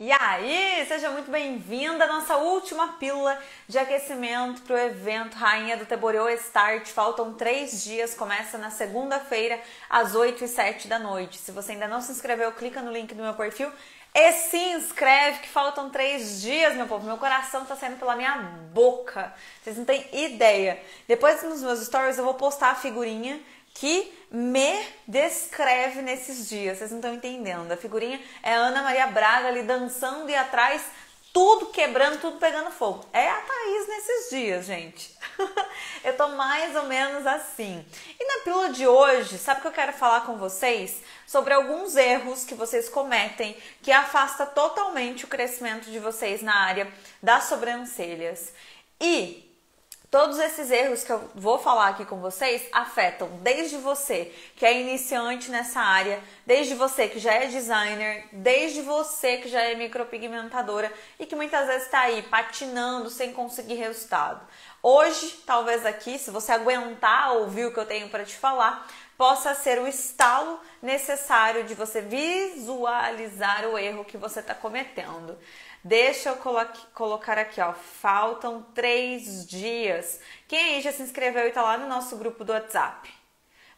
E aí, seja muito bem-vinda à nossa última pílula de aquecimento para o evento Rainha do Teboreô Start. Faltam 3 dias, começa na segunda-feira, às 8 e 7 da noite. Se você ainda não se inscreveu, clica no link do meu perfil e se inscreve, que faltam 3 dias, meu povo. Meu coração tá saindo pela minha boca, vocês não têm ideia. Depois nos meus stories eu vou postar a figurinha que me descreve nesses dias, vocês não estão entendendo. A figurinha é a Ana Maria Braga ali dançando e atrás tudo quebrando, tudo pegando fogo. É a Thaís nesses dias, gente. Eu tô mais ou menos assim. E na pílula de hoje, sabe o que eu quero falar com vocês? Sobre alguns erros que vocês cometem que afasta totalmente o crescimento de vocês na área das sobrancelhas. E todos esses erros que eu vou falar aqui com vocês afetam desde você que é iniciante nessa área, desde você que já é designer, desde você que já é micropigmentadora e que muitas vezes está aí patinando sem conseguir resultado. Hoje, talvez aqui, se você aguentar ouvir o que eu tenho para te falar, possa ser o estalo necessário de você visualizar o erro que você está cometendo. Deixa eu colocar aqui, ó, faltam 3 dias. Quem aí já se inscreveu e tá lá no nosso grupo do WhatsApp?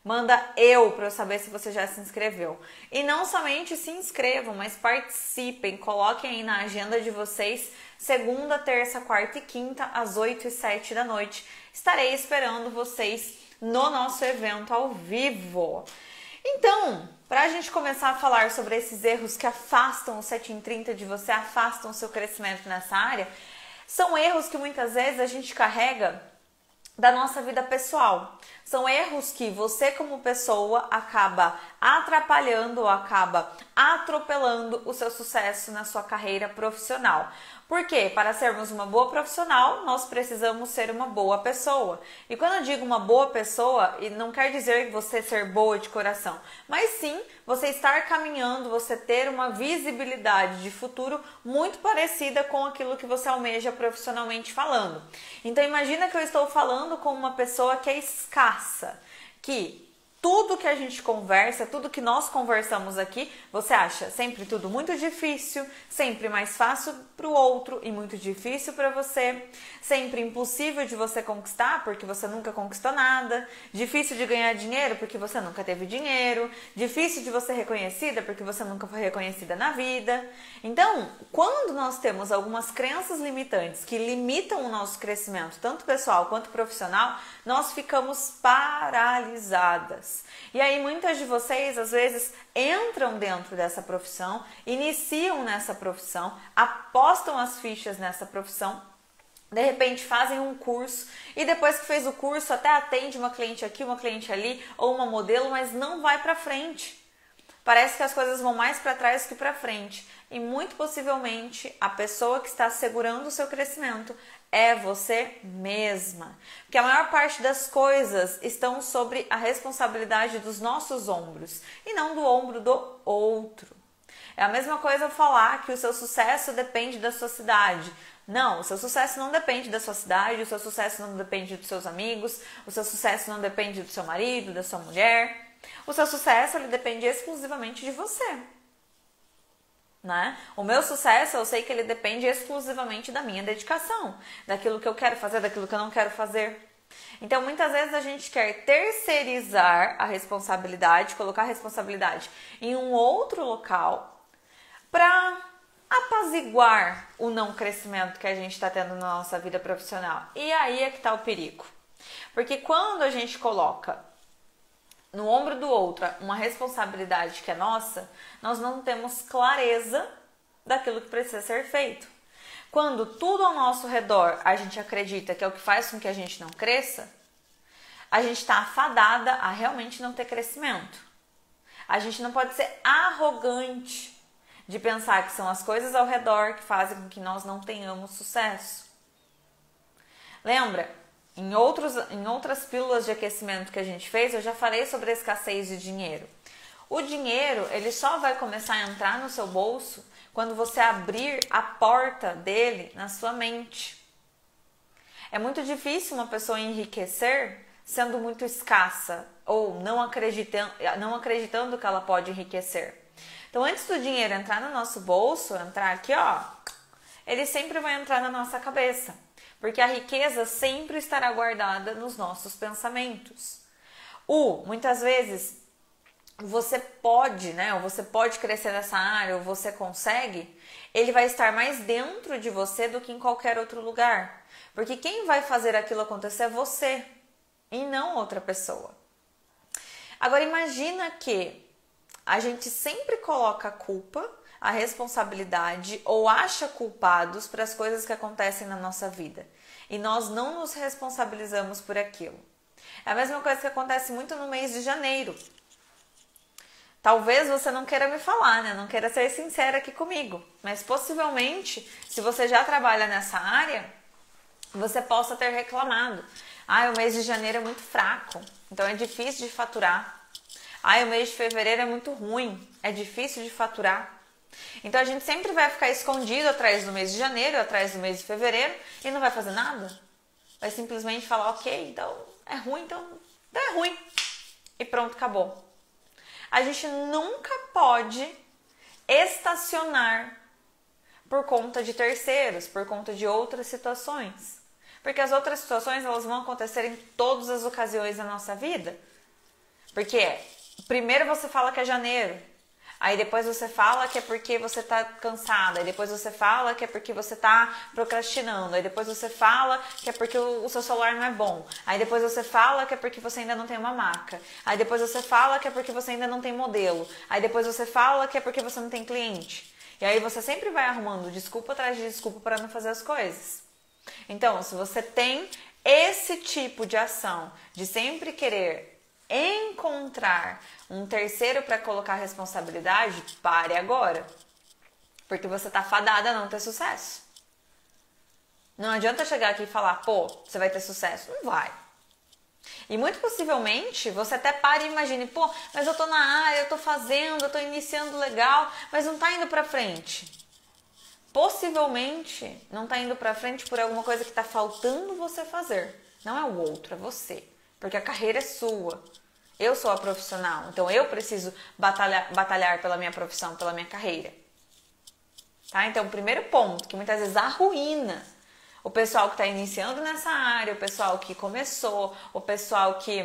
Manda eu para eu saber se você já se inscreveu. E não somente se inscrevam, mas participem, coloquem aí na agenda de vocês, segunda, terça, quarta e quinta, às 8 e 7 da noite. Estarei esperando vocês no nosso evento ao vivo. Então, para a gente começar a falar sobre esses erros que afastam o 7 em 30 de você, afastam o seu crescimento nessa área, são erros que muitas vezes a gente carrega da nossa vida pessoal. São erros que você como pessoa acaba atrapalhando ou acaba atropelando o seu sucesso na sua carreira profissional. Porque para sermos uma boa profissional, nós precisamos ser uma boa pessoa. E quando eu digo uma boa pessoa, não quer dizer você ser boa de coração, mas sim você estar caminhando, você ter uma visibilidade de futuro muito parecida com aquilo que você almeja profissionalmente falando. Então imagina que eu estou falando com uma pessoa que é escassa, que tudo que a gente conversa, tudo que nós conversamos aqui, você acha sempre tudo muito difícil, sempre mais fácil para o outro e muito difícil para você, sempre impossível de você conquistar porque você nunca conquistou nada, difícil de ganhar dinheiro porque você nunca teve dinheiro, difícil de você ser reconhecida porque você nunca foi reconhecida na vida. Então, quando nós temos algumas crenças limitantes que limitam o nosso crescimento, tanto pessoal quanto profissional, nós ficamos paralisadas. E aí muitas de vocês às vezes entram dentro dessa profissão, iniciam nessa profissão, apostam as fichas nessa profissão, de repente fazem um curso e depois que fez o curso até atende uma cliente aqui, uma cliente ali ou uma modelo, mas não vai para frente. Parece que as coisas vão mais para trás que para frente. E muito possivelmente a pessoa que está segurando o seu crescimento é você mesma. Porque a maior parte das coisas estão sobre a responsabilidade dos nossos ombros e não do ombro do outro. É a mesma coisa eu falar que o seu sucesso depende da sua cidade. Não, o seu sucesso não depende da sua cidade, o seu sucesso não depende dos seus amigos, o seu sucesso não depende do seu marido, da sua mulher. O seu sucesso ele depende exclusivamente de você. Né? O meu sucesso, eu sei que ele depende exclusivamente da minha dedicação, daquilo que eu quero fazer, daquilo que eu não quero fazer. Então, muitas vezes a gente quer terceirizar a responsabilidade, colocar a responsabilidade em um outro local para apaziguar o não crescimento que a gente está tendo na nossa vida profissional. E aí é que está o perigo. Porque quando a gente coloca no ombro do outro uma responsabilidade que é nossa, nós não temos clareza daquilo que precisa ser feito. Quando tudo ao nosso redor a gente acredita que é o que faz com que a gente não cresça, a gente está afadada a realmente não ter crescimento. A gente não pode ser arrogante de pensar que são as coisas ao redor que fazem com que nós não tenhamos sucesso. Lembra? Em outras pílulas de aquecimento que a gente fez, eu já falei sobre a escassez de dinheiro. O dinheiro, ele só vai começar a entrar no seu bolso quando você abrir a porta dele na sua mente. É muito difícil uma pessoa enriquecer sendo muito escassa ou não acreditando que ela pode enriquecer. Então, antes do dinheiro entrar no nosso bolso, entrar aqui, ó, ele sempre vai entrar na nossa cabeça. Porque a riqueza sempre estará guardada nos nossos pensamentos. Muitas vezes, você pode, né? Ou você pode crescer nessa área, ou você consegue, ele vai estar mais dentro de você do que em qualquer outro lugar. Porque quem vai fazer aquilo acontecer é você, e não outra pessoa. Agora, imagina que a gente sempre coloca a culpa, a responsabilidade ou acha culpados para as coisas que acontecem na nossa vida. E nós não nos responsabilizamos por aquilo. É a mesma coisa que acontece muito no mês de janeiro. Talvez você não queira me falar, né? Não queira ser sincera aqui comigo. Mas possivelmente, se você já trabalha nessa área, você possa ter reclamado. O mês de janeiro é muito fraco, então é difícil de faturar. O mês de fevereiro é muito ruim, é difícil de faturar. Então a gente sempre vai ficar escondido atrás do mês de janeiro, atrás do mês de fevereiro e não vai fazer nada. Vai simplesmente falar, ok, então é ruim, então é ruim. E pronto, acabou. A gente nunca pode estacionar por conta de terceiros, por conta de outras situações. Porque as outras situações, elas vão acontecer em todas as ocasiões da nossa vida. Porque primeiro você fala que é janeiro, aí depois você fala que é porque você está cansada, aí depois você fala que é porque você está procrastinando, aí depois você fala que é porque o seu celular não é bom, aí depois você fala que é porque você ainda não tem uma maca, aí depois você fala que é porque você ainda não tem modelo, aí depois você fala que é porque você não tem cliente. E aí você sempre vai arrumando desculpa atrás de desculpa para não fazer as coisas. Então, se você tem esse tipo de ação, de sempre querer encontrar um terceiro para colocar responsabilidade, pare agora. Porque você tá fadada a não ter sucesso. Não adianta chegar aqui e falar, pô, você vai ter sucesso. Não vai. E muito possivelmente você até para e imagine, pô, mas eu tô na área, eu tô fazendo, eu tô iniciando legal, mas não tá indo pra frente. Possivelmente não tá indo pra frente por alguma coisa que tá faltando você fazer. Não é o outro, é você. Porque a carreira é sua. Eu sou a profissional, então eu preciso batalhar pela minha profissão, pela minha carreira. Tá? Então, o primeiro ponto, que muitas vezes arruína o pessoal que está iniciando nessa área, o pessoal que começou, o pessoal que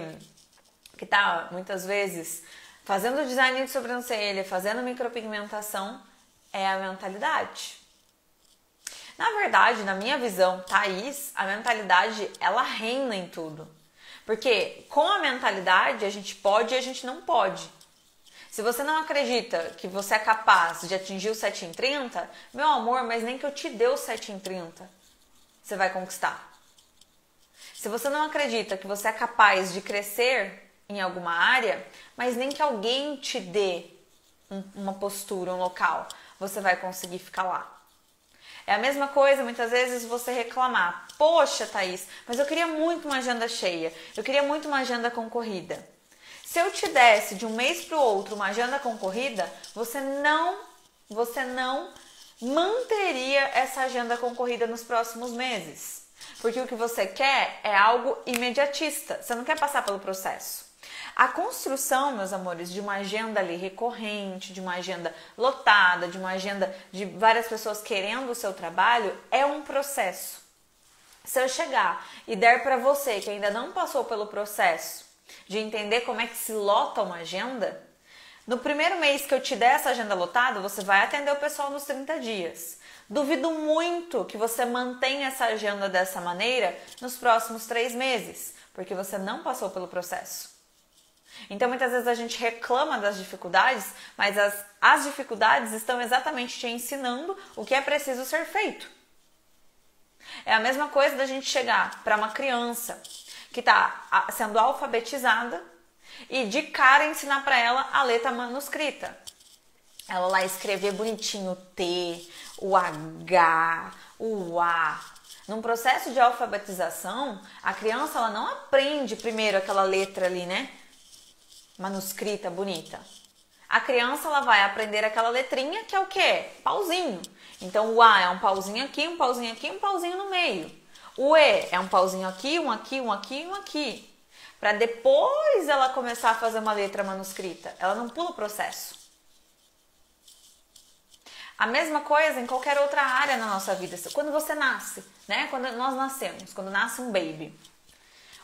está, muitas vezes, fazendo design de sobrancelha, fazendo micropigmentação, é a mentalidade. Na verdade, na minha visão, Thaís, a mentalidade, ela reina em tudo. Porque com a mentalidade, a gente pode e a gente não pode. Se você não acredita que você é capaz de atingir o 7 em 30, meu amor, mas nem que eu te dê o 7 em 30, você vai conquistar. Se você não acredita que você é capaz de crescer em alguma área, mas nem que alguém te dê uma postura, um local, você vai conseguir ficar lá. É a mesma coisa, muitas vezes, você reclamar. Poxa, Thaís, mas eu queria muito uma agenda cheia. Eu queria muito uma agenda concorrida. Se eu te desse de um mês para o outro uma agenda concorrida, você não manteria essa agenda concorrida nos próximos meses. Porque o que você quer é algo imediatista. Você não quer passar pelo processo. A construção, meus amores, de uma agenda ali recorrente, de uma agenda lotada, de uma agenda de várias pessoas querendo o seu trabalho, é um processo. Se eu chegar e der para você que ainda não passou pelo processo de entender como é que se lota uma agenda, no primeiro mês que eu te der essa agenda lotada, você vai atender o pessoal nos 30 dias. Duvido muito que você mantenha essa agenda dessa maneira nos próximos 3 meses, porque você não passou pelo processo. Então, muitas vezes a gente reclama das dificuldades, mas as dificuldades estão exatamente te ensinando o que é preciso ser feito. É a mesma coisa da gente chegar para uma criança que está sendo alfabetizada e de cara ensinar para ela a letra manuscrita. Ela lá escrever bonitinho o T, o H, o A. Num processo de alfabetização, a criança ela não aprende primeiro aquela letra ali, né? Manuscrita, bonita. A criança ela vai aprender aquela letrinha que é o quê? Pauzinho. Então o A é um pauzinho aqui, um pauzinho aqui, um pauzinho no meio. O E é um pauzinho aqui, um aqui, um aqui e um aqui. Para depois ela começar a fazer uma letra manuscrita. Ela não pula o processo. A mesma coisa em qualquer outra área na nossa vida. Quando você nasce, né? Quando nós nascemos, quando nasce um baby.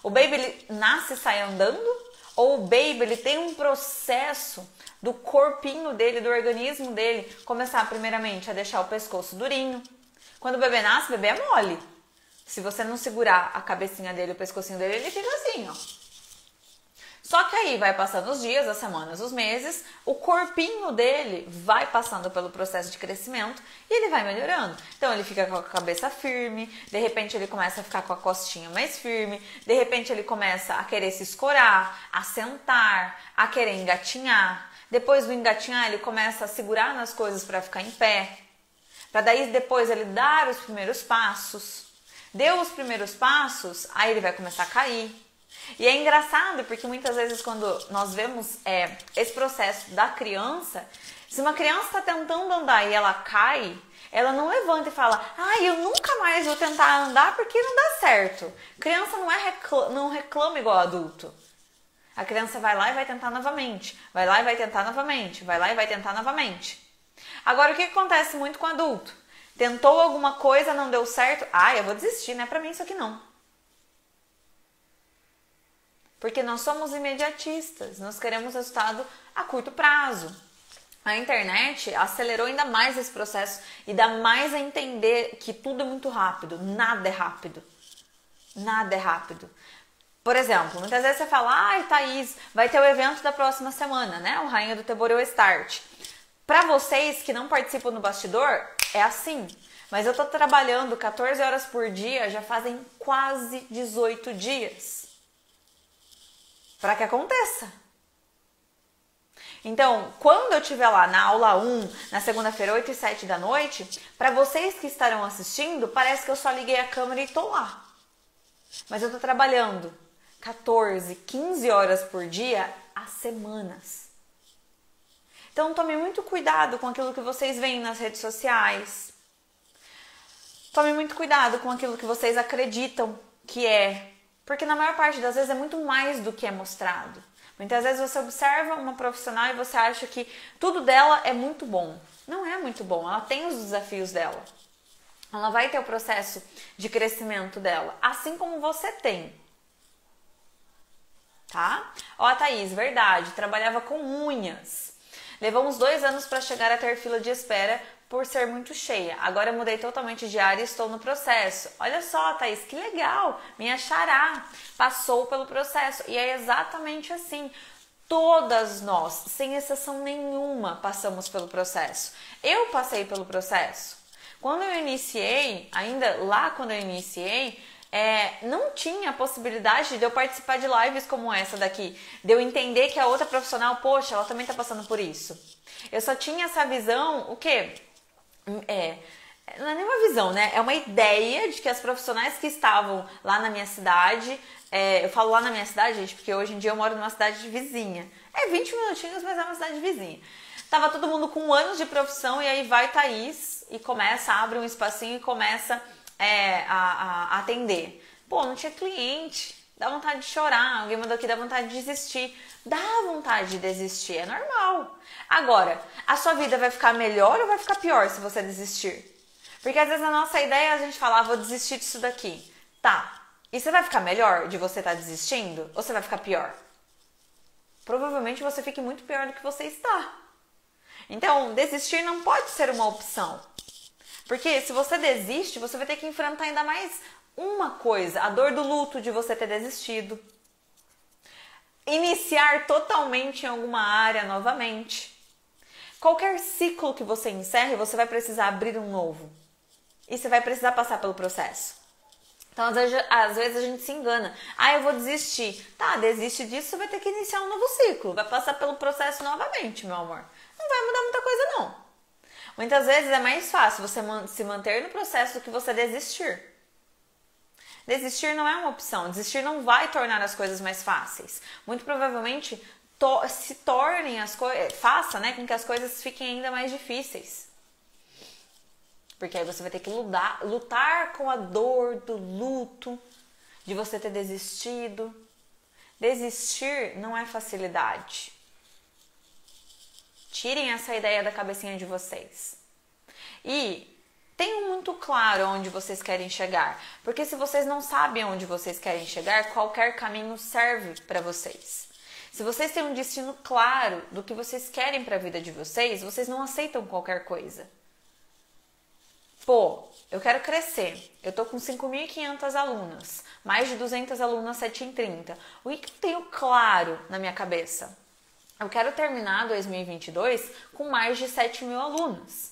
O baby ele nasce e sai andando? Ou o baby ele tem um processo do corpinho dele, do organismo dele, começar primeiramente a deixar o pescoço durinho. Quando o bebê nasce, o bebê é mole. Se você não segurar a cabecinha dele, o pescocinho dele, ele fica assim, ó. Só que aí vai passando os dias, as semanas, os meses, o corpinho dele vai passando pelo processo de crescimento e ele vai melhorando. Então ele fica com a cabeça firme, de repente ele começa a ficar com a costinha mais firme, de repente ele começa a querer se escorar, a sentar, a querer engatinhar. Depois do engatinhar ele começa a segurar nas coisas para ficar em pé, para daí depois ele dar os primeiros passos. Deu os primeiros passos, aí ele vai começar a cair. E é engraçado porque muitas vezes quando nós vemos esse processo da criança, se uma criança está tentando andar e ela cai, ela não levanta e fala, eu nunca mais vou tentar andar porque não dá certo. Criança não reclama igual adulto. A criança vai lá e vai tentar novamente, vai lá e vai tentar novamente, vai lá e vai tentar novamente. Agora o que acontece muito com adulto? Tentou alguma coisa, não deu certo, eu vou desistir, não é pra mim isso aqui não. Porque nós somos imediatistas, nós queremos resultado a curto prazo. A internet acelerou ainda mais esse processo e dá mais a entender que tudo é muito rápido, nada é rápido. Nada é rápido. Por exemplo, muitas vezes você fala, Thaís, vai ter o evento da próxima semana, né? O Rainha do Teborio Start. Para vocês que não participam do bastidor, é assim. Mas eu tô trabalhando 14 horas por dia, já fazem quase 18 dias. Para que aconteça. Então, quando eu estiver lá na aula 1, na segunda-feira, 8 e 7 da noite, para vocês que estarão assistindo, parece que eu só liguei a câmera e tô lá. Mas eu tô trabalhando 14, 15 horas por dia há semanas. Então, tome muito cuidado com aquilo que vocês veem nas redes sociais. Tome muito cuidado com aquilo que vocês acreditam que é. Porque na maior parte das vezes é muito mais do que é mostrado. Muitas vezes você observa uma profissional e você acha que tudo dela é muito bom. Não é muito bom, ela tem os desafios dela. Ela vai ter o processo de crescimento dela, assim como você tem. Tá? Thaís, verdade, trabalhava com unhas. Levou uns 2 anos para chegar a ter fila de espera por ser muito cheia. Agora eu mudei totalmente de área e estou no processo. Olha só, Thaís, que legal! Minha xará passou pelo processo. E é exatamente assim. Todas nós, sem exceção nenhuma, passamos pelo processo. Eu passei pelo processo. Quando eu iniciei, ainda lá quando eu iniciei, não tinha a possibilidade de eu participar de lives como essa daqui. De eu entender que a outra profissional, poxa, ela também está passando por isso. Eu só tinha essa visão, o quê? Não é nem uma visão, né? É uma ideia de que as profissionais que estavam lá na minha cidade, eu falo lá na minha cidade, gente, porque hoje em dia eu moro numa cidade vizinha. 20 minutinhos, mas é uma cidade vizinha. Tava todo mundo com anos de profissão e aí vai Thaís e abre um espacinho e começa a atender. Pô, não tinha cliente, dá vontade de chorar, alguém mandou aqui, dá vontade de desistir. Dá vontade de desistir, é normal. Agora, a sua vida vai ficar melhor ou vai ficar pior se você desistir? Porque às vezes a nossa ideia é a gente falar, vou desistir disso daqui. Tá, e você vai ficar melhor de você estar desistindo ou você vai ficar pior? Provavelmente você fique muito pior do que você está. Então, desistir não pode ser uma opção. Porque se você desiste, você vai ter que enfrentar ainda mais uma coisa, a dor do luto de você ter desistido. Iniciar totalmente em alguma área novamente. Qualquer ciclo que você encerre, você vai precisar abrir um novo. E você vai precisar passar pelo processo. Então, às vezes a gente se engana. Eu vou desistir. Tá, desiste disso, você vai ter que iniciar um novo ciclo. Vai passar pelo processo novamente, meu amor. Não vai mudar muita coisa, não. Muitas vezes é mais fácil você se manter no processo do que você desistir. Desistir não é uma opção. Desistir não vai tornar as coisas mais fáceis. Muito provavelmente se tornem as coisas, faça, né, com que as coisas fiquem ainda mais difíceis. Porque aí você vai ter que lutar com a dor do luto, de você ter desistido. Desistir não é facilidade. Tirem essa ideia da cabecinha de vocês. E tenham muito claro onde vocês querem chegar, porque se vocês não sabem onde vocês querem chegar, qualquer caminho serve para vocês. Se vocês têm um destino claro do que vocês querem para a vida de vocês, vocês não aceitam qualquer coisa. Pô, eu quero crescer, eu tô com 5.500 alunas, mais de 200 alunas 7 em 30. O que eu tenho claro na minha cabeça? Eu quero terminar 2022 com mais de 7.000 alunos.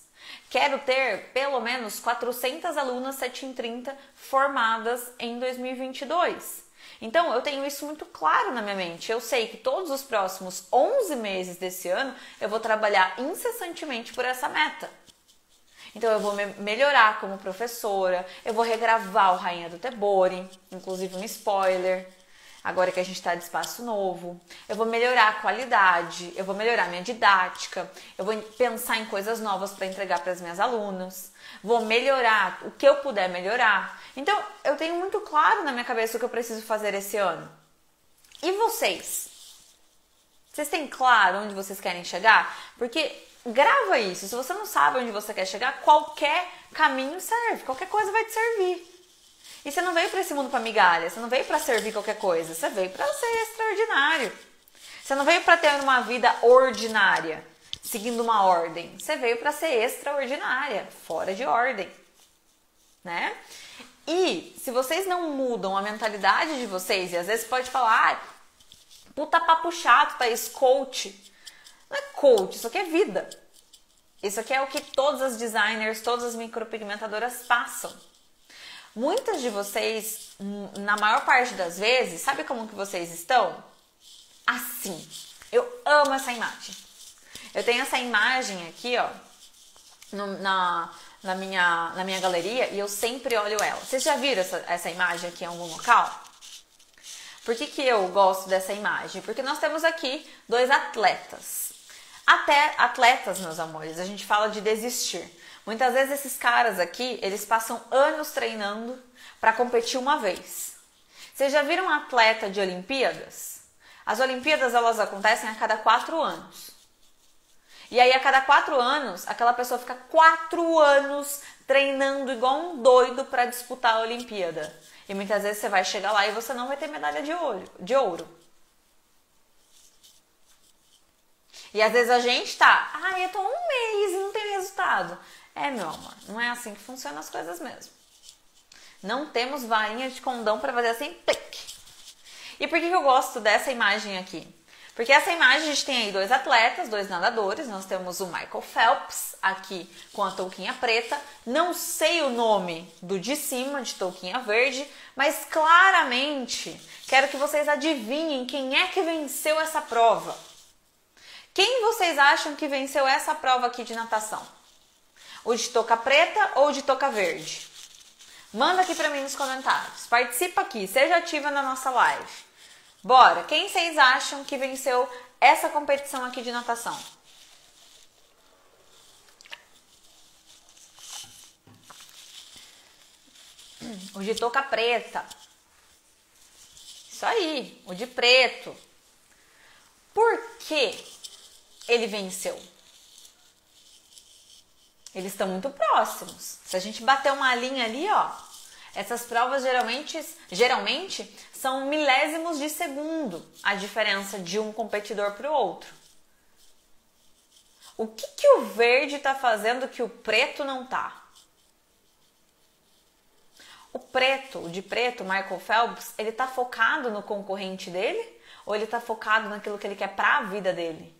Quero ter pelo menos 400 alunas 7 em 30 formadas em 2022. Então, eu tenho isso muito claro na minha mente. Eu sei que todos os próximos 11 meses desse ano eu vou trabalhar incessantemente por essa meta. Então, eu vou melhorar como professora, eu vou regravar o Rainha do Tebore, inclusive um spoiler, agora que a gente está de espaço novo. Eu vou melhorar a qualidade, eu vou melhorar a minha didática, eu vou pensar em coisas novas para entregar para as minhas alunas, vou melhorar o que eu puder melhorar. Então, eu tenho muito claro na minha cabeça o que eu preciso fazer esse ano. E vocês? Vocês têm claro onde vocês querem chegar? Porque grava isso. Se você não sabe onde você quer chegar, qualquer caminho serve. Qualquer coisa vai te servir. E você não veio para esse mundo para migalha. Você não veio para servir qualquer coisa. Você veio para ser extraordinário. Você não veio para ter uma vida ordinária, seguindo uma ordem. Você veio para ser extraordinária, fora de ordem, né? E se vocês não mudam a mentalidade de vocês, e às vezes pode falar, puta papo chato, Thaís, coach. Não é coach, isso aqui é vida. Isso aqui é o que todas as designers, todas as micropigmentadoras passam. Muitas de vocês, na maior parte das vezes, sabe como que vocês estão? Assim. Eu amo essa imagem. Eu tenho essa imagem aqui, ó, na minha galeria, e eu sempre olho ela. Vocês já viram essa imagem aqui em algum local? Por que eu gosto dessa imagem? Porque nós temos aqui dois atletas. Até atletas, meus amores, a gente fala de desistir. Muitas vezes esses caras aqui, eles passam anos treinando para competir uma vez. Vocês já viram um atleta de Olimpíadas? As Olimpíadas, elas acontecem a cada 4 anos. E aí, a cada 4 anos, aquela pessoa fica 4 anos treinando igual um doido para disputar a Olimpíada. E muitas vezes você vai chegar lá e você não vai ter medalha de ouro. E às vezes a gente tá, eu tô 1 mês e não tem resultado. Meu amor, não é assim que funcionam as coisas mesmo. Não temos varinha de condão para fazer assim, plic. E por que eu gosto dessa imagem aqui? Porque essa imagem a gente tem aí 2 atletas, 2 nadadores. Nós temos o Michael Phelps aqui com a touquinha preta. Não sei o nome do de cima, de touquinha verde, mas claramente quero que vocês adivinhem quem é que venceu essa prova. Quem vocês acham que venceu essa prova aqui de natação? O de touca preta ou o de touca verde? Manda aqui pra mim nos comentários. Participa aqui, seja ativa na nossa live. Bora, quem vocês acham que venceu essa competição aqui de natação? O de touca preta. Isso aí, o de preto. Por que ele venceu? Eles estão muito próximos. Se a gente bater uma linha ali, ó, essas provas geralmente são milésimos de segundo a diferença de um competidor para o outro. O que o verde está fazendo que o preto não tá? O de preto, Michael Phelps, ele tá focado no concorrente dele ou ele tá focado naquilo que ele quer para a vida dele?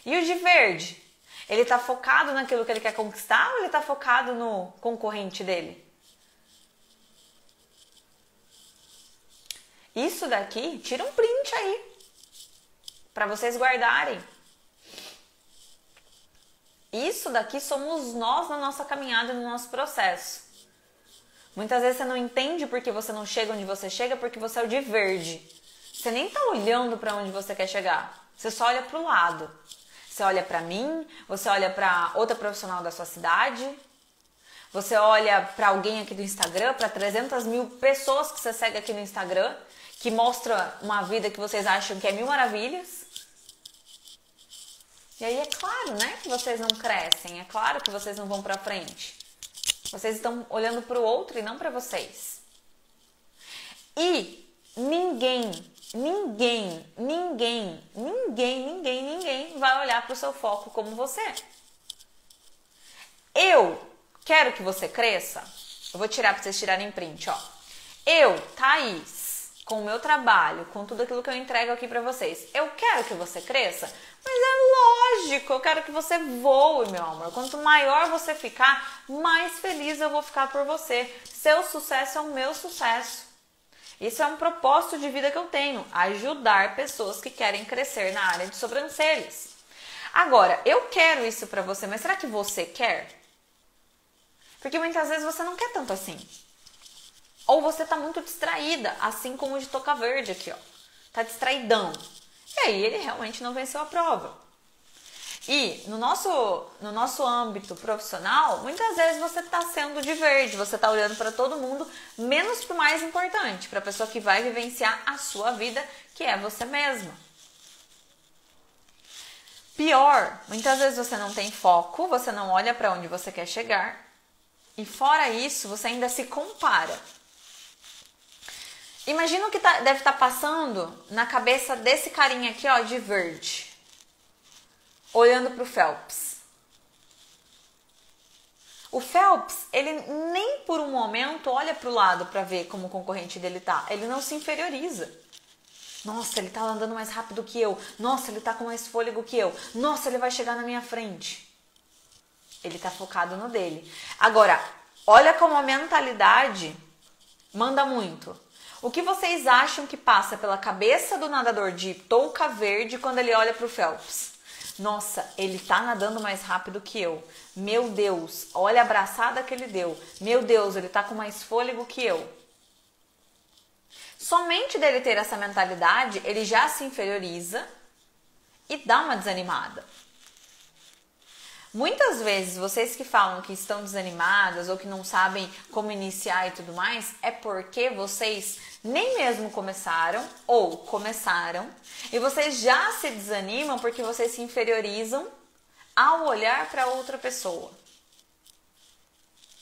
E o de verde? Ele tá focado naquilo que ele quer conquistar ou ele tá focado no concorrente dele? Isso daqui, tira um print aí, para vocês guardarem. Isso daqui somos nós na nossa caminhada, no nosso processo. Muitas vezes você não entende porque você não chega onde você chega, porque você é o de verde. Você nem tá olhando para onde você quer chegar. Você só olha para o lado. Você olha para mim, você olha para outra profissional da sua cidade, você olha para alguém aqui do Instagram, para 300 mil pessoas que você segue aqui no Instagram, que mostra uma vida que vocês acham que é 1000 maravilhas. E aí é claro, né, que vocês não crescem, é claro que vocês não vão pra frente. Vocês estão olhando pro outro e não pra vocês. E ninguém vai olhar pro seu foco como você. Eu quero que você cresça. Eu vou tirar pra vocês tirarem print, ó. Eu, Thaís, com o meu trabalho, com tudo aquilo que eu entrego aqui pra vocês, eu quero que você cresça, mas é lógico, eu quero que você voe, meu amor. Quanto maior você ficar, mais feliz eu vou ficar por você. Seu sucesso é o meu sucesso. Isso é um propósito de vida que eu tenho, ajudar pessoas que querem crescer na área de sobrancelhas. Agora, eu quero isso pra você, mas será que você quer? Porque muitas vezes você não quer tanto assim. Ou você tá muito distraída, assim como o de Toca Verde aqui, ó. Tá distraidão. E aí ele realmente não venceu a prova. E no nosso âmbito profissional, muitas vezes você tá sendo de verde, você tá olhando para todo mundo, menos pro mais importante, para a pessoa que vai vivenciar a sua vida, que é você mesma. Pior, muitas vezes você não tem foco, você não olha para onde você quer chegar. E fora isso, você ainda se compara. Imagina o que deve estar passando na cabeça desse carinha aqui, ó, de verde. Olhando para o Phelps. O Phelps, ele nem por um momento olha para o lado para ver como o concorrente dele tá. Ele não se inferioriza. Nossa, ele tá andando mais rápido que eu. Nossa, ele tá com mais fôlego que eu. Nossa, ele vai chegar na minha frente. Ele tá focado no dele. Agora, olha como a mentalidade manda muito. O que vocês acham que passa pela cabeça do nadador de touca verde quando ele olha para o Phelps? Nossa, ele tá nadando mais rápido que eu. Meu Deus, olha a abraçada que ele deu. Meu Deus, ele tá com mais fôlego que eu. Somente dele ter essa mentalidade, ele já se inferioriza e dá uma desanimada. Muitas vezes, vocês que falam que estão desanimadas ou que não sabem como iniciar e tudo mais, é porque vocês nem mesmo começaram ou começaram e vocês já se desanimam porque vocês se inferiorizam ao olhar para outra pessoa.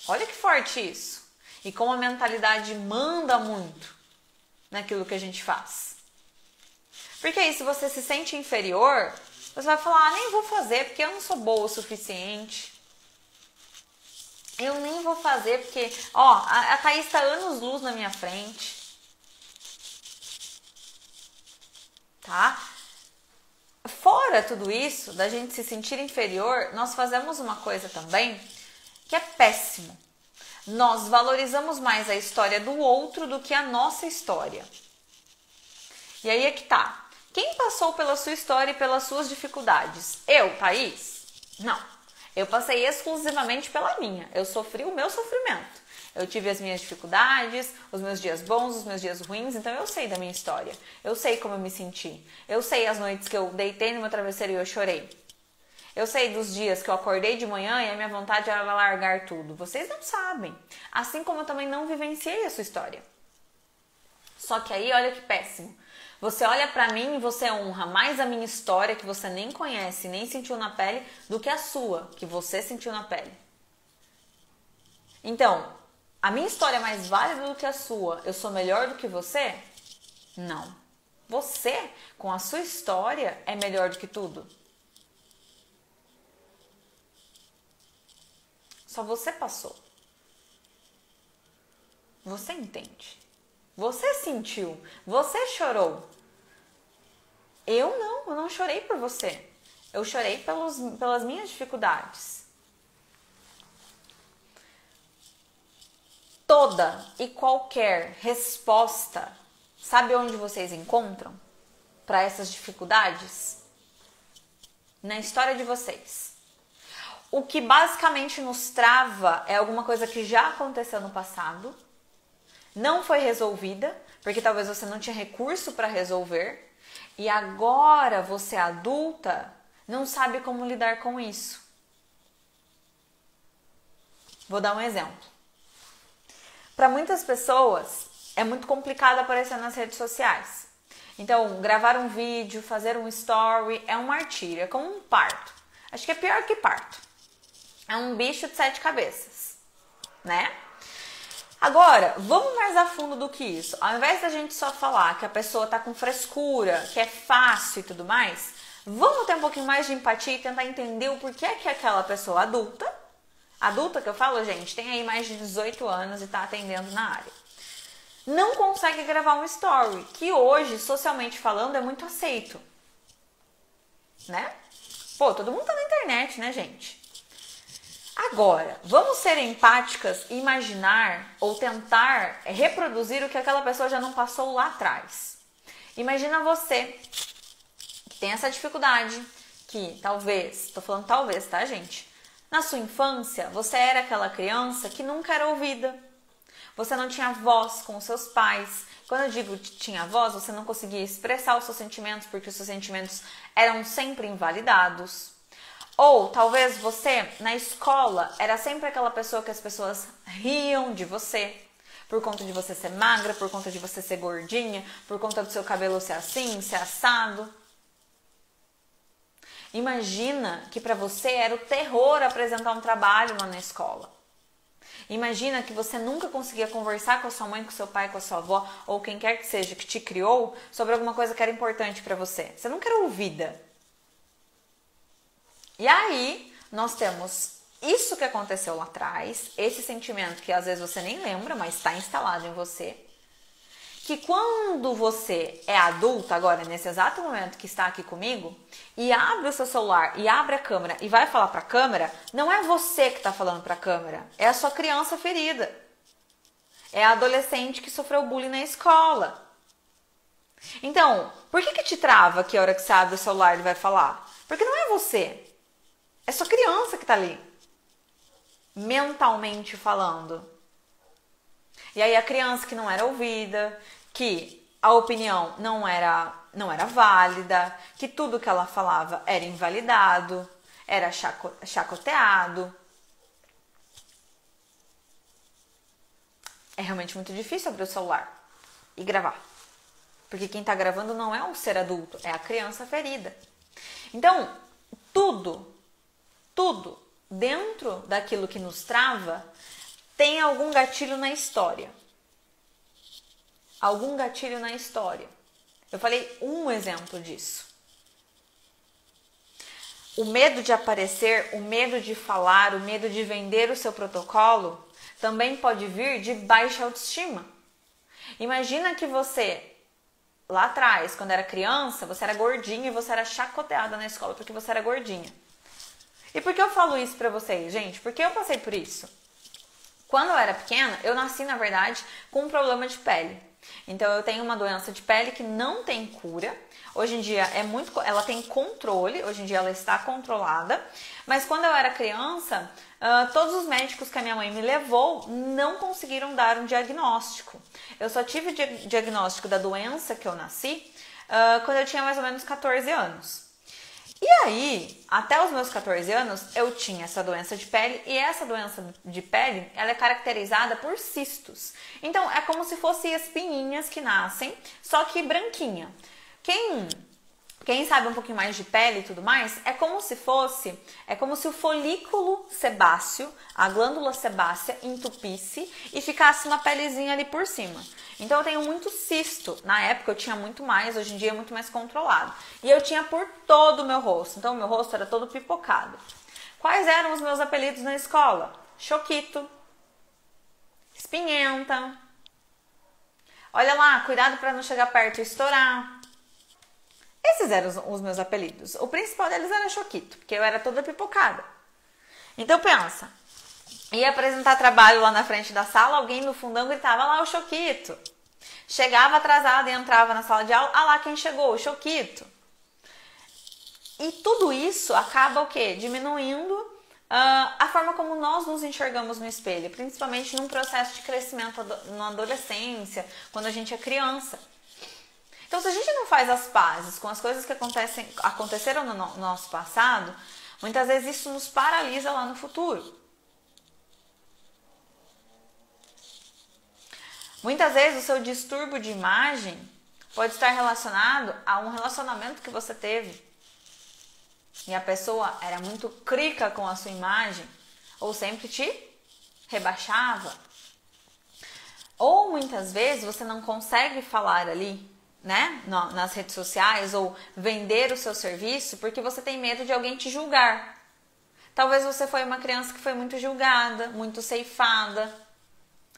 Olha que forte isso. E como a mentalidade manda muito naquilo que a gente faz. Porque aí, se você se sente inferior, você vai falar, nem vou fazer porque eu não sou boa o suficiente. Eu nem vou fazer porque, ó, a Thaís está anos-luz na minha frente. Tá? Fora tudo isso, da gente se sentir inferior, nós fazemos uma coisa também que é péssimo. Nós valorizamos mais a história do outro do que a nossa história. E aí é que tá. Quem passou pela sua história e pelas suas dificuldades? Eu, Thaís? Não. Eu passei exclusivamente pela minha. Eu sofri o meu sofrimento. Eu tive as minhas dificuldades, os meus dias bons, os meus dias ruins, então eu sei da minha história. Eu sei como eu me senti. Eu sei as noites que eu deitei no meu travesseiro e eu chorei. Eu sei dos dias que eu acordei de manhã e a minha vontade era largar tudo. Vocês não sabem. Assim como eu também não vivenciei a sua história. Só que aí, olha que péssimo. Você olha pra mim e você honra mais a minha história, que você nem conhece, nem sentiu na pele, do que a sua, que você sentiu na pele. Então, a minha história é mais válida do que a sua. Eu sou melhor do que você? Não. Você, com a sua história, é melhor do que tudo. Só você passou. Você entende. Você sentiu. Você chorou. Eu não chorei por você. Eu chorei pelas minhas dificuldades. Toda e qualquer resposta, sabe onde vocês encontram para essas dificuldades? Na história de vocês. O que basicamente nos trava é alguma coisa que já aconteceu no passado, não foi resolvida, porque talvez você não tinha recurso para resolver, e agora você adulta não sabe como lidar com isso. Vou dar um exemplo. Para muitas pessoas é muito complicado aparecer nas redes sociais. Então, gravar um vídeo, fazer um story é um martírio, é como um parto. Acho que é pior que parto. É um bicho de 7 cabeças, né? Agora, vamos mais a fundo do que isso. Ao invés da gente só falar que a pessoa tá com frescura, que é fácil e tudo mais, vamos ter um pouquinho mais de empatia e tentar entender o porquê que aquela pessoa adulta que eu falo, gente, tem aí mais de 18 anos e tá atendendo na área, não consegue gravar um story, que hoje, socialmente falando, é muito aceito, né? Pô, todo mundo tá na internet, né, gente? Agora, vamos ser empáticas e imaginar ou tentar reproduzir o que aquela pessoa já não passou lá atrás. Imagina você que tem essa dificuldade, que talvez, tô falando talvez, tá, gente? Na sua infância, você era aquela criança que nunca era ouvida. Você não tinha voz com os seus pais. Quando eu digo que tinha voz, você não conseguia expressar os seus sentimentos porque os seus sentimentos eram sempre invalidados. Ou talvez você, na escola, era sempre aquela pessoa que as pessoas riam de você. Por conta de você ser magra, por conta de você ser gordinha, por conta do seu cabelo ser assim, ser assado. Imagina que para você era o terror apresentar um trabalho lá na escola. Imagina que você nunca conseguia conversar com a sua mãe, com o seu pai, com a sua avó, ou quem quer que seja que te criou, sobre alguma coisa que era importante para você. Você nunca era ouvida. E aí, nós temos isso que aconteceu lá atrás, esse sentimento que às vezes você nem lembra, mas está instalado em você, que quando você é adulta, agora nesse exato momento que está aqui comigo, e abre o seu celular e abre a câmera e vai falar para a câmera, não é você que está falando para a câmera, é a sua criança ferida. É a adolescente que sofreu bullying na escola. Então, por que te trava que a hora que você abre o celular ele vai falar? Porque não é você. É sua criança que está ali, mentalmente falando. E aí a criança que não era ouvida, que a opinião não era válida, que tudo que ela falava era invalidado, era chacoteado. É realmente muito difícil abrir o celular e gravar. Porque quem está gravando não é um ser adulto, é a criança ferida. Então, tudo dentro daquilo que nos trava tem algum gatilho na história. Algum gatilho na história. Eu falei um exemplo disso. O medo de aparecer, o medo de falar, o medo de vender o seu protocolo também pode vir de baixa autoestima. Imagina que você, lá atrás, quando era criança, você era gordinha e você era chacoteada na escola porque você era gordinha. E por que eu falo isso pra vocês, gente? Porque eu passei por isso. Quando eu era pequena, eu nasci, na verdade, com um problema de pele. Então, eu tenho uma doença de pele que não tem cura. Hoje em dia, ela tem controle. Hoje em dia, ela está controlada. Mas quando eu era criança, todos os médicos que a minha mãe me levou não conseguiram dar um diagnóstico. Eu só tive o diagnóstico da doença que eu nasci quando eu tinha mais ou menos 14 anos. E aí, até os meus 14 anos, eu tinha essa doença de pele, e essa doença de pele, ela é caracterizada por cistos. Então, é como se fossem espinhinhas que nascem, só que branquinha. Quem sabe um pouquinho mais de pele e tudo mais, é como se o folículo sebáceo, a glândula sebácea, entupisse e ficasse uma pelezinha ali por cima. Então eu tenho muito cisto. Na época eu tinha muito mais, hoje em dia é muito mais controlado. E eu tinha por todo o meu rosto, então o meu rosto era todo pipocado. Quais eram os meus apelidos na escola? Choquito, espinhenta. Olha lá, cuidado para não chegar perto e estourar. Esses eram os meus apelidos. O principal deles era Choquito, porque eu era toda pipocada. Então pensa, ia apresentar trabalho lá na frente da sala, alguém no fundão gritava, lá o Choquito. Chegava atrasado e entrava na sala de aula, lá quem chegou, o Choquito. E tudo isso acaba o quê? Diminuindo a forma como nós nos enxergamos no espelho, principalmente num processo de crescimento na adolescência, quando a gente é criança. Então, se a gente não faz as pazes com as coisas que aconteceram no nosso passado, muitas vezes isso nos paralisa lá no futuro. Muitas vezes o seu distúrbio de imagem, Pode estar relacionado a um relacionamento que você teve. E a pessoa era muito crica com a sua imagem, ou sempre te rebaixava. Ou muitas vezes você não consegue falar ali, né, nas redes sociais, ou vender o seu serviço porque você tem medo de alguém te julgar. Talvez você foi uma criança que foi muito julgada, muito ceifada.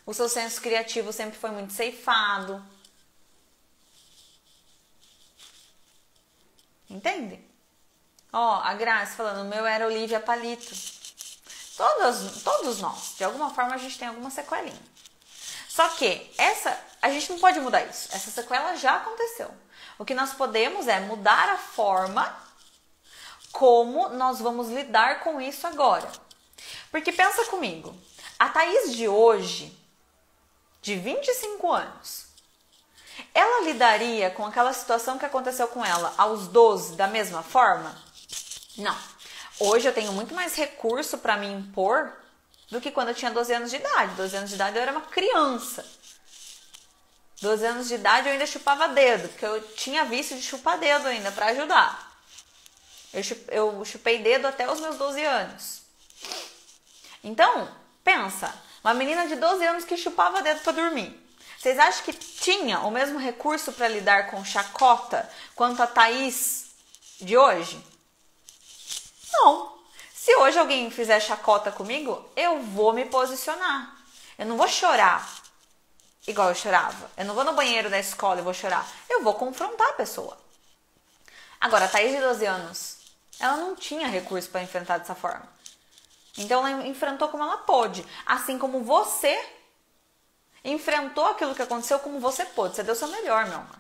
O seu senso criativo sempre foi muito ceifado. Entende? Ó, a Graça falando, o meu era Olivia Palito. Todos nós, de alguma forma, a gente tem alguma sequelinha. Só que a gente não pode mudar isso. Essa sequela já aconteceu. O que nós podemos é mudar a forma como nós vamos lidar com isso agora. Porque pensa comigo, a Thaís de hoje, de 25 anos, ela lidaria com aquela situação que aconteceu com ela aos 12 da mesma forma? Não. Hoje eu tenho muito mais recurso para me impor do que quando eu tinha 12 anos de idade. 12 anos de idade eu era uma criança. 12 anos de idade eu ainda chupava dedo, porque eu tinha vício de chupar dedo ainda para ajudar. Eu chupei dedo até os meus 12 anos. Então, pensa, uma menina de 12 anos que chupava dedo para dormir. Vocês acham que tinha o mesmo recurso para lidar com chacota quanto a Thaís de hoje? Não. Se hoje alguém fizer chacota comigo, eu vou me posicionar. Eu não vou chorar igual eu chorava. Eu não vou no banheiro da escola e vou chorar. Eu vou confrontar a pessoa. Agora, a Thaís de 12 anos, ela não tinha recurso para enfrentar dessa forma. Então, ela enfrentou como ela pôde. Assim como você enfrentou aquilo que aconteceu como você pôde. Você deu o seu melhor, meu amor.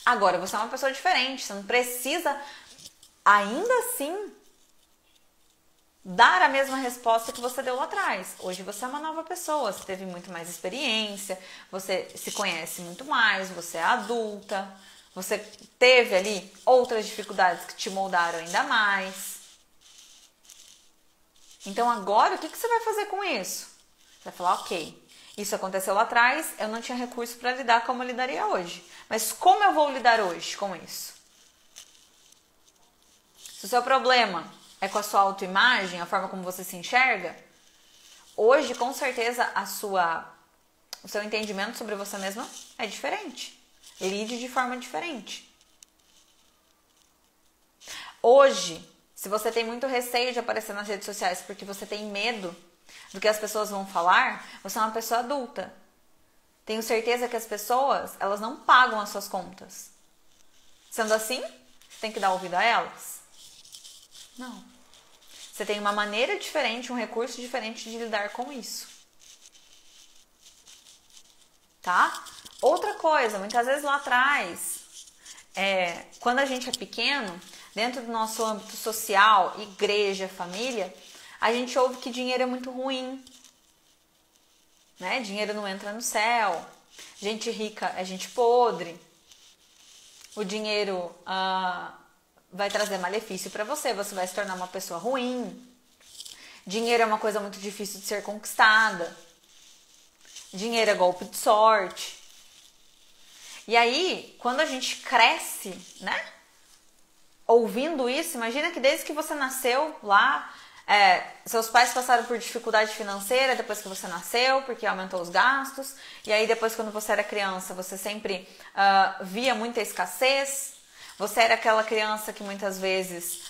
Agora, você é uma pessoa diferente. Você não precisa, ainda assim, dar a mesma resposta que você deu lá atrás. Hoje você é uma nova pessoa, você teve muito mais experiência, você se conhece muito mais, você é adulta, você teve ali outras dificuldades que te moldaram ainda mais. Então agora, o que você vai fazer com isso? Você vai falar, ok, isso aconteceu lá atrás, eu não tinha recurso para lidar como eu lidaria hoje. Mas como eu vou lidar hoje com isso? Se o seu problema é com a sua autoimagem, a forma como você se enxerga, hoje, com certeza, o seu entendimento sobre você mesma é diferente. Lide de forma diferente. Hoje, se você tem muito receio de aparecer nas redes sociais porque você tem medo do que as pessoas vão falar, você é uma pessoa adulta. Tenho certeza que as pessoas, elas não pagam as suas contas. Sendo assim, você tem que dar ouvido a elas? Não. Você tem uma maneira diferente, um recurso diferente de lidar com isso. Tá? Outra coisa, muitas vezes lá atrás, quando a gente é pequeno, dentro do nosso âmbito social, igreja, família, a gente ouve que dinheiro é muito ruim. Né? Dinheiro não entra no céu. Gente rica é gente podre. O dinheiro vai trazer malefício para você. Você vai se tornar uma pessoa ruim. Dinheiro é uma coisa muito difícil de ser conquistada. Dinheiro é golpe de sorte. E aí, quando a gente cresce, né? Ouvindo isso, imagina que desde que você nasceu lá, seus pais passaram por dificuldade financeira depois que você nasceu, porque aumentou os gastos. E aí depois, quando você era criança, você sempre via muita escassez. Você era aquela criança que muitas vezes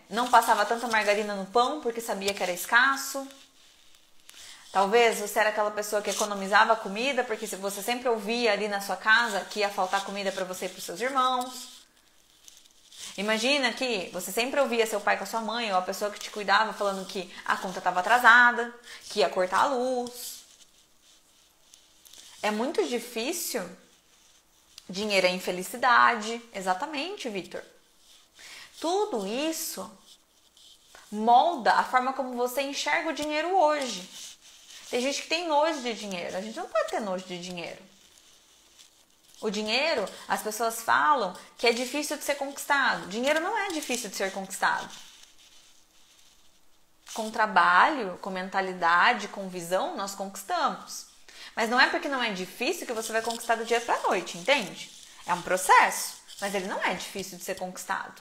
não passava tanta margarina no pão porque sabia que era escasso. Talvez você era aquela pessoa que economizava comida porque você sempre ouvia ali na sua casa que ia faltar comida para você e para os seus irmãos. Imagina que você sempre ouvia seu pai com a sua mãe ou a pessoa que te cuidava falando que a conta estava atrasada, que ia cortar a luz. É muito difícil. Dinheiro é infelicidade. Exatamente, Vitor. Tudo isso molda a forma como você enxerga o dinheiro hoje. Tem gente que tem nojo de dinheiro. A gente não pode ter nojo de dinheiro. O dinheiro, as pessoas falam que é difícil de ser conquistado. Dinheiro não é difícil de ser conquistado. Com trabalho, com mentalidade, com visão, nós conquistamos. Mas não é porque não é difícil que você vai conquistar do dia para a noite, entende? É um processo, mas ele não é difícil de ser conquistado.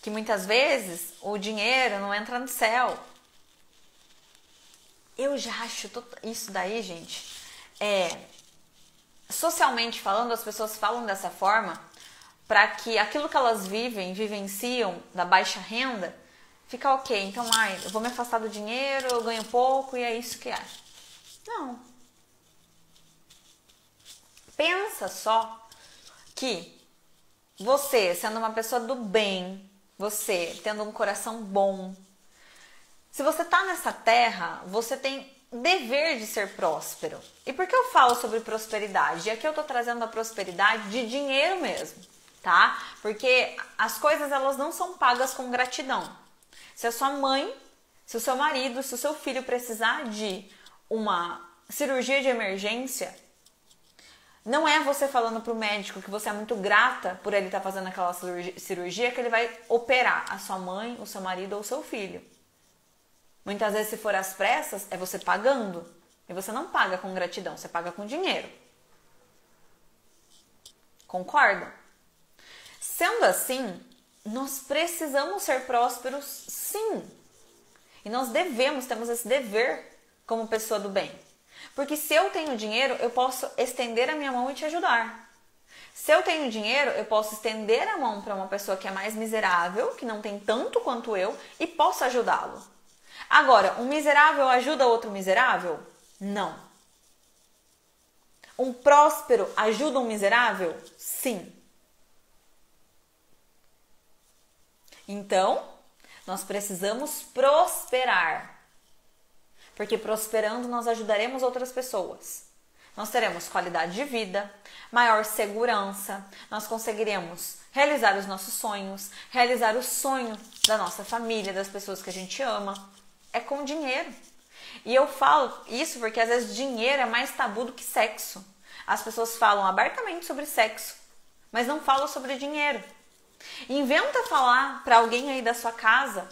Que muitas vezes o dinheiro não entra no céu. Eu já acho isso daí, gente, socialmente falando, as pessoas falam dessa forma para que aquilo que elas vivenciam da baixa renda, fica ok. Então, eu vou me afastar do dinheiro, eu ganho pouco e é isso que é. Não. Pensa só que você, sendo uma pessoa do bem, você tendo um coração bom, se você tá nessa terra, você tem dever de ser próspero. E por que eu falo sobre prosperidade? E aqui eu tô trazendo a prosperidade de dinheiro mesmo, tá? Porque as coisas, elas não são pagas com gratidão. Se a sua mãe, se o seu marido, se o seu filho precisar de uma cirurgia de emergência, não é você falando pro médico que você é muito grata por ele estar fazendo aquela cirurgia que ele vai operar a sua mãe, o seu marido ou o seu filho. Muitas vezes, se for às pressas, é você pagando. E você não paga com gratidão, você paga com dinheiro. Concordam? Sendo assim, nós precisamos ser prósperos, sim. E nós temos esse dever como pessoa do bem. Porque se eu tenho dinheiro, eu posso estender a minha mão e te ajudar. Se eu tenho dinheiro, eu posso estender a mão para uma pessoa que é mais miserável, que não tem tanto quanto eu, e posso ajudá-lo. Agora, um miserável ajuda outro miserável? Não. Um próspero ajuda um miserável? Sim. Então, nós precisamos prosperar. Porque prosperando, nós ajudaremos outras pessoas. Nós teremos qualidade de vida, maior segurança, nós conseguiremos realizar os nossos sonhos, realizar o sonho da nossa família, das pessoas que a gente ama. É com dinheiro. E eu falo isso porque às vezes dinheiro é mais tabu do que sexo. As pessoas falam abertamente sobre sexo, mas não falam sobre dinheiro. Inventa falar para alguém aí da sua casa,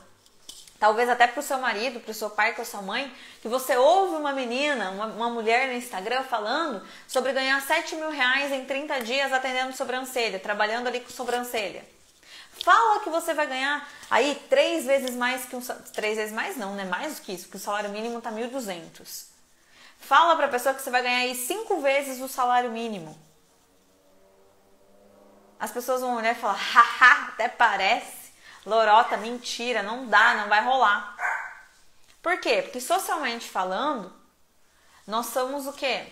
talvez até para o seu marido, para o seu pai, para a sua mãe, que você ouve uma menina, uma mulher no Instagram falando sobre ganhar 7 mil reais em 30 dias atendendo sobrancelha, trabalhando ali com sobrancelha. Fala que você vai ganhar aí 3 vezes mais que 3 vezes mais não, né? Mais do que isso, porque o salário mínimo tá 1.200. Fala pra pessoa que você vai ganhar aí 5 vezes o salário mínimo. As pessoas vão olhar e falar, haha, até parece. Lorota, mentira, não dá, não vai rolar. Por quê? Porque socialmente falando, nós somos o quê?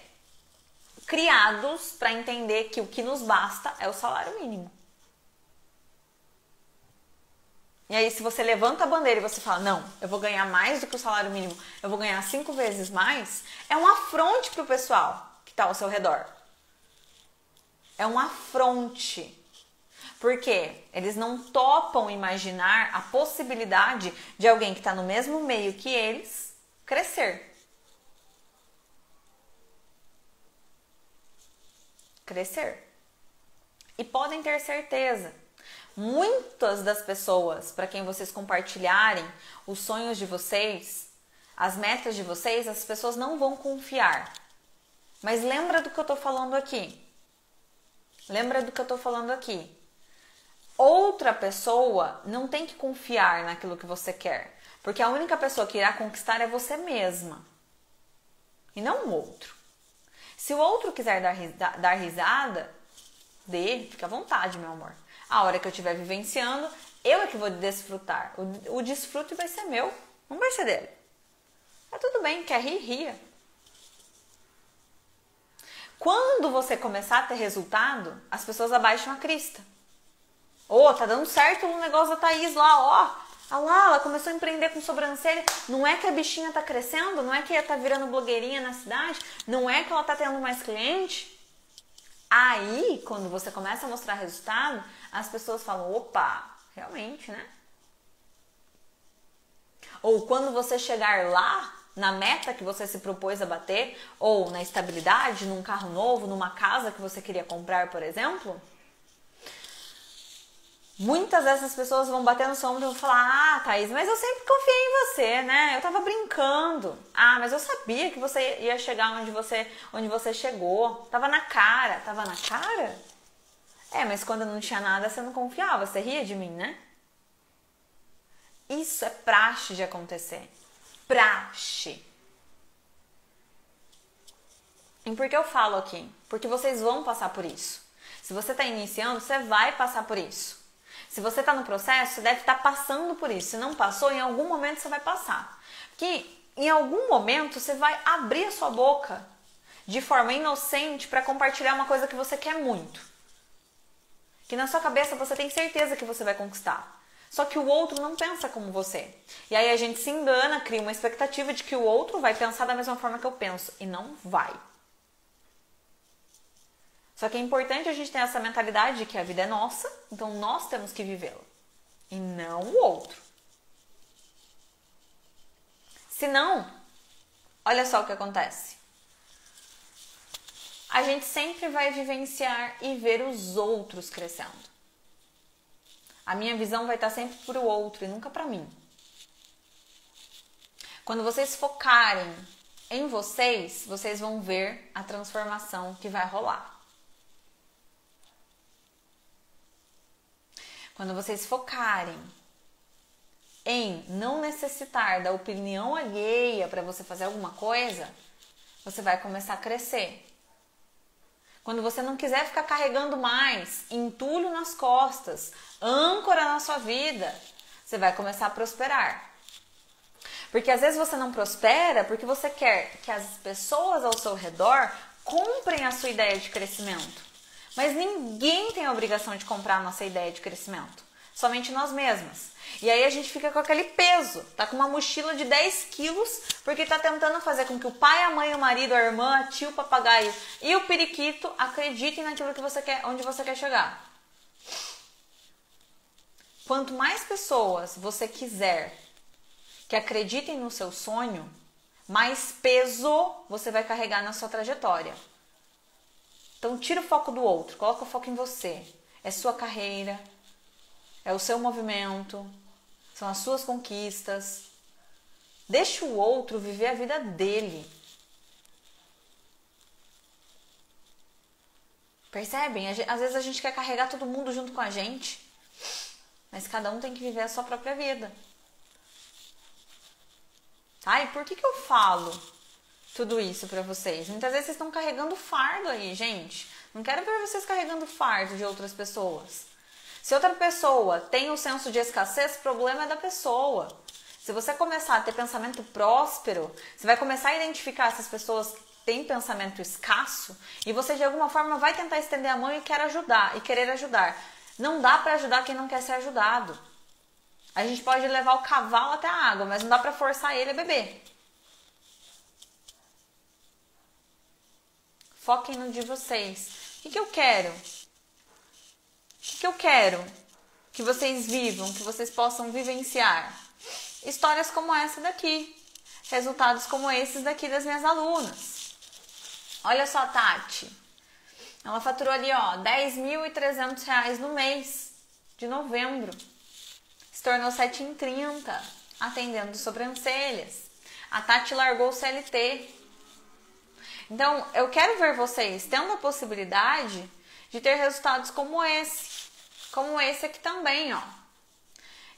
Criados para entender que o que nos basta é o salário mínimo. E aí, se você levanta a bandeira e você fala, não, eu vou ganhar mais do que o salário mínimo, eu vou ganhar 5 vezes mais, é um afronte pro pessoal que está ao seu redor. É um afronte. Por quê? Eles não topam imaginar a possibilidade de alguém que está no mesmo meio que eles crescer. Crescer. E podem ter certeza. Muitas das pessoas para quem vocês compartilharem os sonhos de vocês, as metas de vocês, as pessoas não vão confiar. Mas lembra do que eu estou falando aqui. Lembra do que eu estou falando aqui. Outra pessoa não tem que confiar naquilo que você quer. Porque a única pessoa que irá conquistar é você mesma. E não o outro. Se o outro quiser dar risada, fica à vontade, meu amor. A hora que eu estiver vivenciando, eu é que vou desfrutar. O desfrute vai ser meu, não vai ser dele. Tá tudo bem, quer rir, ria. Quando você começar a ter resultado, as pessoas abaixam a crista. Tá dando certo o negócio da Thaís lá, Olha lá, ela começou a empreender com sobrancelha. Não é que a bichinha tá crescendo? Não é que ela tá virando blogueirinha na cidade? Não é que ela tá tendo mais cliente? Aí, quando você começa a mostrar resultado, as pessoas falam, opa, realmente, né? Ou quando você chegar lá, na meta que você se propôs a bater, ou na estabilidade, num carro novo, numa casa que você queria comprar, por exemplo, Muitas dessas pessoas vão bater no seu ombro e vão falar: ah, Thaís, mas eu sempre confiei em você, né? Eu tava brincando. Ah, mas eu sabia que você ia chegar onde você chegou. Tava na cara. Tava na cara? É, mas quando não tinha nada, você não confiava. Você ria de mim, né? Isso é praxe de acontecer. Praxe. E por que eu falo aqui? Porque vocês vão passar por isso. Se você está iniciando, você vai passar por isso. Se você está no processo, você deve estar passando por isso. Se não passou, em algum momento você vai passar. Porque em algum momento você vai abrir a sua boca de forma inocente para compartilhar uma coisa que você quer muito. Que na sua cabeça você tem certeza que você vai conquistar. Só que o outro não pensa como você. E aí a gente se engana, cria uma expectativa de que o outro vai pensar da mesma forma que eu penso. E não vai. Só que é importante a gente ter essa mentalidade de que a vida é nossa, então nós temos que vivê-la. E não o outro. Senão, olha só o que acontece. A gente sempre vai vivenciar e ver os outros crescendo. A minha visão vai estar sempre para o outro e nunca para mim. Quando vocês focarem em vocês, vocês vão ver a transformação que vai rolar. Quando vocês focarem em não necessitar da opinião alheia para você fazer alguma coisa, você vai começar a crescer. Quando você não quiser ficar carregando mais entulho nas costas, âncora na sua vida, você vai começar a prosperar. Porque às vezes você não prospera porque você quer que as pessoas ao seu redor comprem a sua ideia de crescimento. Mas ninguém tem a obrigação de comprar a nossa ideia de crescimento. Somente nós mesmas. E aí a gente fica com aquele peso. Tá com uma mochila de 10 quilos porque tá tentando fazer com que o pai, a mãe, o marido, a irmã, a tia, o papagaio e o periquito acreditem naquilo que você quer, onde você quer chegar. Quanto mais pessoas você quiser que acreditem no seu sonho, mais peso você vai carregar na sua trajetória. Então tira o foco do outro, coloca o foco em você. É sua carreira, é o seu movimento, são as suas conquistas. Deixa o outro viver a vida dele. Percebem? Às vezes a gente quer carregar todo mundo junto com a gente, mas cada um tem que viver a sua própria vida. Tá? E por que eu falo tudo isso pra vocês? Muitas vezes vocês estão carregando fardo aí, gente. Não quero ver vocês carregando fardo de outras pessoas. Se outra pessoa tem o senso de escassez, o problema é da pessoa. Se você começar a ter pensamento próspero, você vai começar a identificar essas pessoas que têm pensamento escasso e você de alguma forma vai tentar estender a mão e querer ajudar. Não dá pra ajudar quem não quer ser ajudado. A gente pode levar o cavalo até a água, mas não dá pra forçar ele a beber. Foquem no de vocês. O que eu quero? O que eu quero que vocês vivam, que vocês possam vivenciar? Histórias como essa daqui. Resultados como esses daqui das minhas alunas. Olha só a Tati. Ela faturou ali, ó, R$10.300 no mês de novembro. Se tornou 7h30, atendendo sobrancelhas. A Tati largou o CLT. Então, eu quero ver vocês tendo a possibilidade de ter resultados como esse. Como esse aqui também, ó.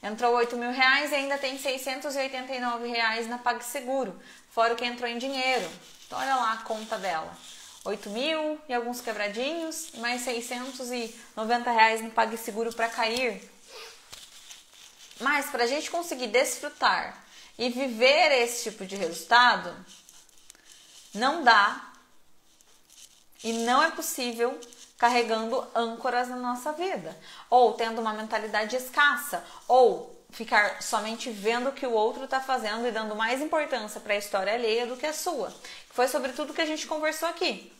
Entrou R$8.000 e ainda tem R$689 na PagSeguro. Fora o que entrou em dinheiro. Então, olha lá a conta dela. 8.000 e alguns quebradinhos. E mais R$690 no PagSeguro para cair. Mas, para a gente conseguir desfrutar e viver esse tipo de resultado, não dá e não é possível carregando âncoras na nossa vida, ou tendo uma mentalidade escassa, ou ficar somente vendo o que o outro está fazendo e dando mais importância para a história alheia do que a sua. Foi sobre tudo que a gente conversou aqui.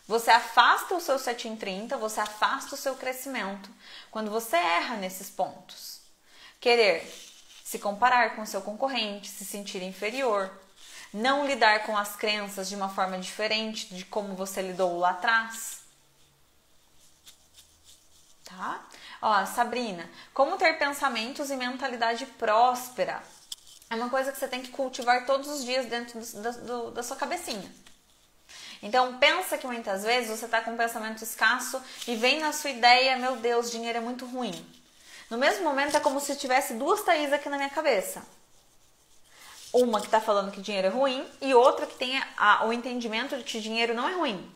Você afasta o seu 7h30, você afasta o seu crescimento quando você erra nesses pontos. Querer se comparar com o seu concorrente, se sentir inferior, não lidar com as crenças de uma forma diferente de como você lidou lá atrás. Tá? Ó, Sabrina, como ter pensamentos e mentalidade próspera? É uma coisa que você tem que cultivar todos os dias dentro da sua cabecinha. Então, pensa que muitas vezes você está com um pensamento escasso e vem na sua ideia, meu Deus, dinheiro é muito ruim. No mesmo momento, é como se tivesse duas Thaís aqui na minha cabeça. Uma que está falando que dinheiro é ruim e outra que tem o entendimento de que dinheiro não é ruim.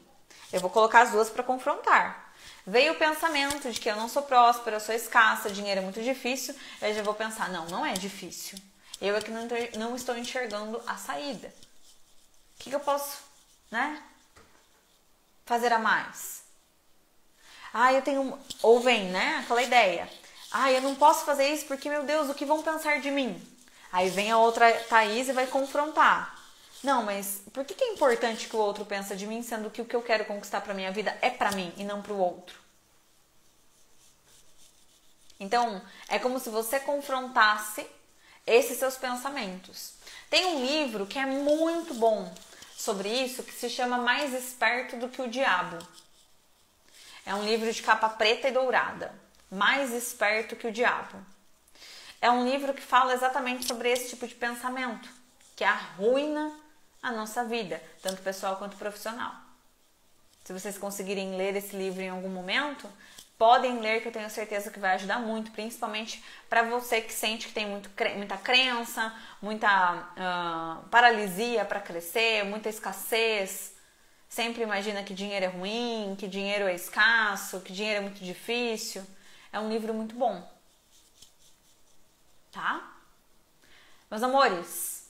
Eu vou colocar as duas para confrontar. Veio o pensamento de que eu não sou próspera, eu sou escassa, dinheiro é muito difícil. Eu já vou pensar, não é difícil. Eu é que não estou enxergando a saída. O que eu posso, fazer a mais? Eu tenho... Ou vem, aquela ideia. Eu não posso fazer isso porque, meu Deus, o que vão pensar de mim? Aí vem a outra Thaís e vai confrontar. Não, mas por que é importante que o outro pense de mim, sendo que o que eu quero conquistar para minha vida é para mim e não para o outro? Então, é como se você confrontasse esses seus pensamentos. Tem um livro que é muito bom sobre isso, que se chama Mais Esperto do que o Diabo. É um livro de capa preta e dourada. Mais Esperto que o Diabo. É um livro que fala exatamente sobre esse tipo de pensamento, que arruina a nossa vida, tanto pessoal quanto profissional. Se vocês conseguirem ler esse livro em algum momento, podem ler, que eu tenho certeza que vai ajudar muito, principalmente para você que sente que tem muita crença, muita paralisia para crescer, muita escassez, sempre imagina que dinheiro é ruim, que dinheiro é escasso, que dinheiro é muito difícil. É um livro muito bom. Tá? Meus amores,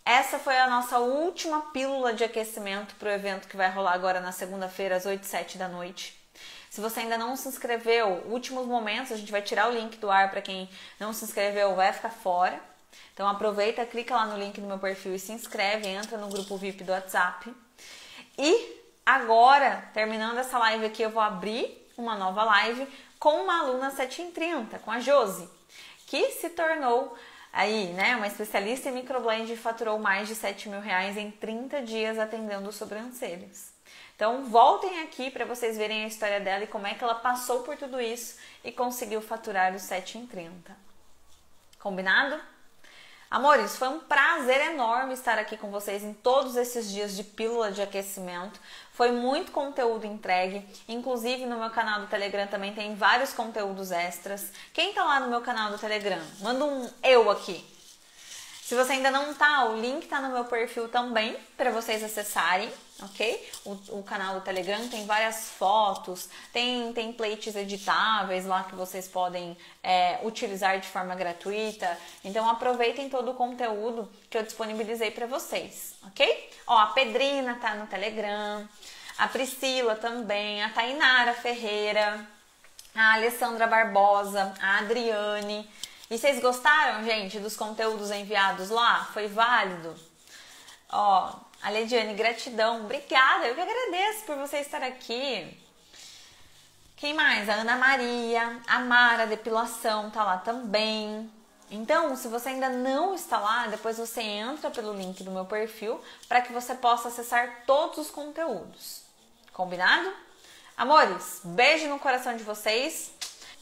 essa foi a nossa última pílula de aquecimento para o evento que vai rolar agora na segunda-feira, às 8 e 7 da noite. Se você ainda não se inscreveu, últimos momentos, a gente vai tirar o link do ar para quem não se inscreveu, vai ficar fora. Então aproveita, clica lá no link do meu perfil e se inscreve, entra no grupo VIP do WhatsApp. E agora, terminando essa live aqui, eu vou abrir uma nova live com uma aluna 7h30, com a Josi, que se tornou aí, uma especialista em microblend e faturou mais de R$7 mil em 30 dias atendendo sobrancelhas. Então, voltem aqui para vocês verem a história dela e como é que ela passou por tudo isso e conseguiu faturar os 7 em 30. Combinado? Amores, foi um prazer enorme estar aqui com vocês em todos esses dias de pílula de aquecimento. Foi muito conteúdo entregue, inclusive no meu canal do Telegram também tem vários conteúdos extras. Quem tá lá no meu canal do Telegram? Manda um eu aqui. Se você ainda não tá, o link tá no meu perfil também para vocês acessarem, ok? O canal do Telegram tem várias fotos, tem templates editáveis lá que vocês podem utilizar de forma gratuita. Então aproveitem todo o conteúdo que eu disponibilizei para vocês, ok? Ó, a Pedrina tá no Telegram, a Priscila também, a Tainara Ferreira, a Alessandra Barbosa, a Adriane. E vocês gostaram, gente, dos conteúdos enviados lá? Foi válido? Ó, a Lediane, gratidão. Obrigada, eu que agradeço por você estar aqui. Quem mais? A Ana Maria, a Mara Depilação tá lá também. Então, se você ainda não está lá, depois você entra pelo link do meu perfil para que você possa acessar todos os conteúdos. Combinado? Amores, beijo no coração de vocês.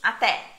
Até!